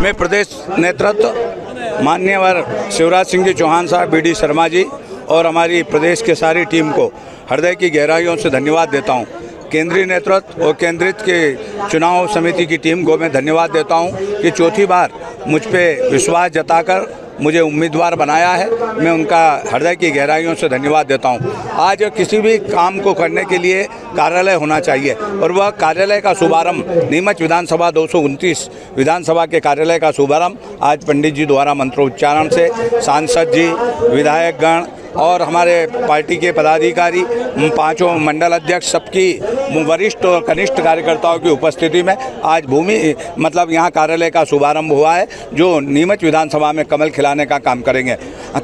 मैं प्रदेश नेतृत्व माननीय शिवराज सिंह जी चौहान साहब, बीडी शर्मा जी और हमारी प्रदेश के सारी टीम को हृदय की गहराइयों से धन्यवाद देता हूं। केंद्रीय नेतृत्व और केंद्रित के चुनाव समिति की टीम को मैं धन्यवाद देता हूं कि चौथी बार मुझ पे विश्वास जताकर मुझे उम्मीदवार बनाया है। मैं उनका हृदय की गहराइयों से धन्यवाद देता हूं। आज किसी भी काम को करने के लिए कार्यालय होना चाहिए और वह कार्यालय का शुभारंभ नीमच विधानसभा 229 विधानसभा के कार्यालय का शुभारंभ आज पंडित जी द्वारा मंत्रोच्चारण से सांसद जी, विधायकगण और हमारे पार्टी के पदाधिकारी, पांचों मंडल अध्यक्ष, सबकी वरिष्ठ और कनिष्ठ कार्यकर्ताओं की उपस्थिति में आज यहाँ कार्यालय का शुभारंभ हुआ है, जो नीमच विधानसभा में कमल खिलाने का काम करेंगे।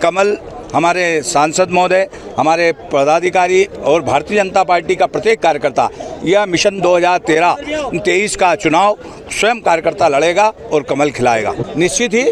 कमल हमारे सांसद महोदय, हमारे पदाधिकारी और भारतीय जनता पार्टी का प्रत्येक कार्यकर्ता यह मिशन 2013-23 का चुनाव स्वयं कार्यकर्ता लड़ेगा और कमल खिलाएगा। निश्चित ही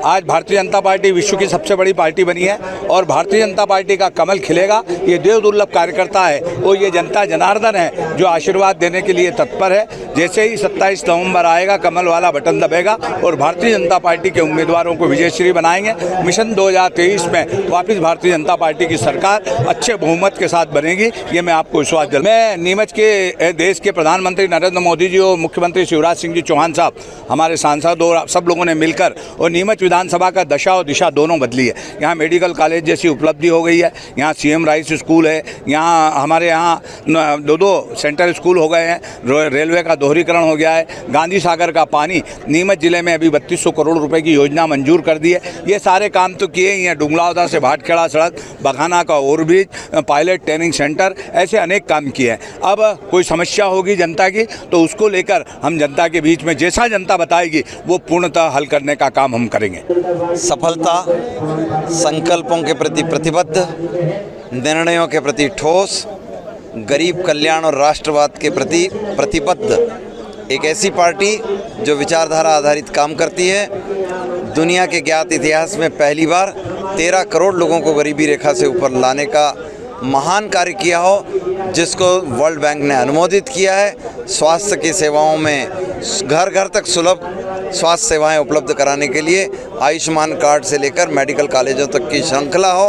आज भारतीय जनता पार्टी विश्व की सबसे बड़ी पार्टी बनी है और भारतीय जनता पार्टी का कमल खिलेगा। ये देव दुर्लभ कार्यकर्ता है और ये जनता जनार्दन है जो आशीर्वाद देने के लिए तत्पर है। जैसे ही 27 नवंबर आएगा, कमल वाला बटन दबेगा और भारतीय जनता पार्टी के उम्मीदवारों को विजयश्री बनाएंगे। मिशन 2023 में वापस भारतीय जनता पार्टी की सरकार अच्छे बहुमत के साथ बनेगी, ये मैं आपको विश्वास दिलाता हूं। मैं नीमच के देश के प्रधानमंत्री नरेंद्र मोदी जी और मुख्यमंत्री शिवराज सिंह जी चौहान साहब, हमारे सांसद और सब लोगों ने मिलकर और नीमच विधानसभा का दशा और दिशा दोनों बदली है। यहाँ मेडिकल कॉलेज जैसी उपलब्धि हो गई है, यहाँ CM राइस स्कूल है, यहाँ हमारे यहाँ 2 सेंट्रल स्कूल हो गए हैं, रेलवे का दोहरीकरण हो गया है, गांधी सागर का पानी नीमच जिले में अभी 3200 करोड़ रुपए की योजना मंजूर कर दी है। ये सारे काम तो किए ही हैं। डुंगलावदा से भाटखेड़ा सड़क, बखाना का ओवरब्रिज, पायलट ट्रेनिंग सेंटर, ऐसे अनेक काम किए हैं। अब कोई समस्या होगी जनता की तो उसको लेकर हम जनता के बीच में जैसा जनता बताएगी वो पूर्णतः हल करने का काम हम करेंगे। सफलता, संकल्पों के प्रति प्रतिबद्ध, निर्णयों के प्रति ठोस, गरीब कल्याण और राष्ट्रवाद के प्रति प्रतिबद्ध एक ऐसी पार्टी जो विचारधारा आधारित काम करती है। दुनिया के ज्ञात इतिहास में पहली बार 13 करोड़ लोगों को गरीबी रेखा से ऊपर लाने का महान कार्य किया हो, जिसको वर्ल्ड बैंक ने अनुमोदित किया है। स्वास्थ्य की सेवाओं में घर घर तक सुलभ स्वास्थ्य सेवाएं उपलब्ध कराने के लिए आयुष्मान कार्ड से लेकर मेडिकल कॉलेजों तक की श्रृंखला हो।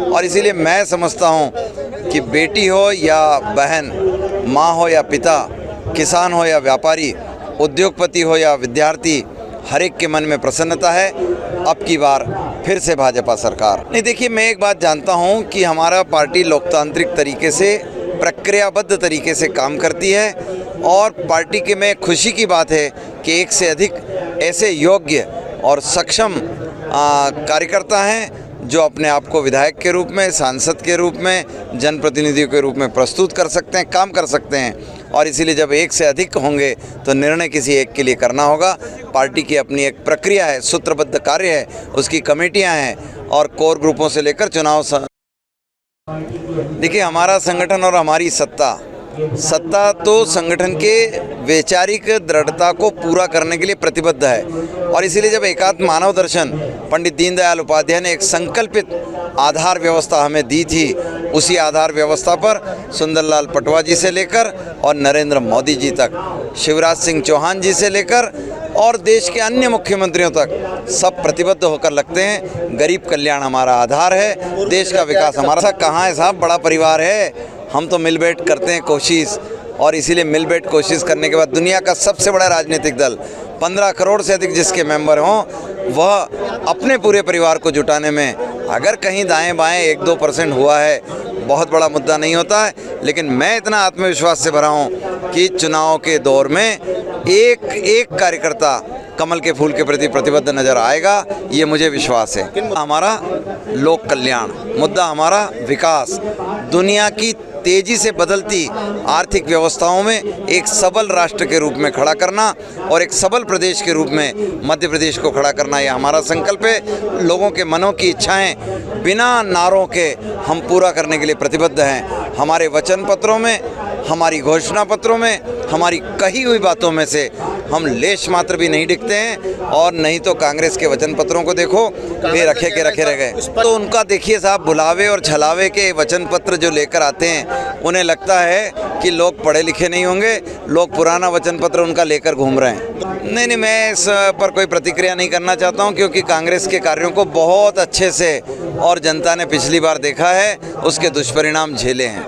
और इसीलिए मैं समझता हूं कि बेटी हो या बहन, माँ हो या पिता, किसान हो या व्यापारी, उद्योगपति हो या विद्यार्थी, हर एक के मन में प्रसन्नता है। अब की बार फिर से भाजपा सरकार। नहीं, देखिए, मैं एक बात जानता हूं कि हमारा पार्टी लोकतांत्रिक तरीके से, प्रक्रियाबद्ध तरीके से काम करती है और पार्टी के में खुशी की बात है कि एक से अधिक ऐसे योग्य और सक्षम कार्यकर्ता हैं जो अपने आप को विधायक के रूप में, सांसद के रूप में, जनप्रतिनिधियों के रूप में प्रस्तुत कर सकते हैं, काम कर सकते हैं। और इसीलिए जब एक से अधिक होंगे तो निर्णय किसी एक के लिए करना होगा। पार्टी की अपनी एक प्रक्रिया है, सूत्रबद्ध कार्य है, उसकी कमेटियां हैं और कोर ग्रुपों से लेकर चुनाव। देखिए, हमारा संगठन और हमारी सत्ता तो संगठन के वैचारिक दृढ़ता को पूरा करने के लिए प्रतिबद्ध है। और इसीलिए जब एकात्म मानव दर्शन पंडित दीनदयाल उपाध्याय ने एक संकल्पित आधार व्यवस्था हमें दी थी, उसी आधार व्यवस्था पर सुंदरलाल पटवा जी से लेकर और नरेंद्र मोदी जी तक, शिवराज सिंह चौहान जी से लेकर और देश के अन्य मुख्यमंत्रियों तक सब प्रतिबद्ध होकर लगते हैं। गरीब कल्याण हमारा आधार है, देश का विकास हमारा। कहाँ है साहब, बड़ा परिवार है। हम तो मिल बैठ करते हैं कोशिश, और इसीलिए मिल बैठ कोशिश करने के बाद दुनिया का सबसे बड़ा राजनीतिक दल 15 करोड़ से अधिक जिसके मेंबर हों, वह अपने पूरे परिवार को जुटाने में अगर कहीं दाएं बाएं 1-2% हुआ है, बहुत बड़ा मुद्दा नहीं होता है। लेकिन मैं इतना आत्मविश्वास से भरा हूँ कि चुनाव के दौर में एक एक कार्यकर्ता कमल के फूल के प्रति प्रतिबद्ध नजर आएगा, ये मुझे विश्वास है। हमारा लोक कल्याण मुद्दा, हमारा विकास, दुनिया की तेजी से बदलती आर्थिक व्यवस्थाओं में एक सबल राष्ट्र के रूप में खड़ा करना और एक सबल प्रदेश के रूप में मध्य प्रदेश को खड़ा करना, यह हमारा संकल्प है। लोगों के मनों की इच्छाएं बिना नारों के हम पूरा करने के लिए प्रतिबद्ध हैं। हमारे वचन पत्रों में, हमारी घोषणा पत्रों में, हमारी कही हुई बातों में से हम लेश मात्र भी नहीं दिखते हैं। और नहीं तो कांग्रेस के वचन पत्रों को देखो, वे रखे के रखे रह गए। तो उनका देखिए साहब, बुलावे और छलावे के वचन पत्र जो लेकर आते हैं, उन्हें लगता है कि लोग पढ़े लिखे नहीं होंगे, लोग पुराना वचन पत्र उनका लेकर घूम रहे हैं। नहीं, मैं इस पर कोई प्रतिक्रिया नहीं करना चाहता हूं, क्योंकि कांग्रेस के कार्यों को बहुत अच्छे से और जनता ने पिछली बार देखा है, उसके दुष्परिणाम झेले हैं।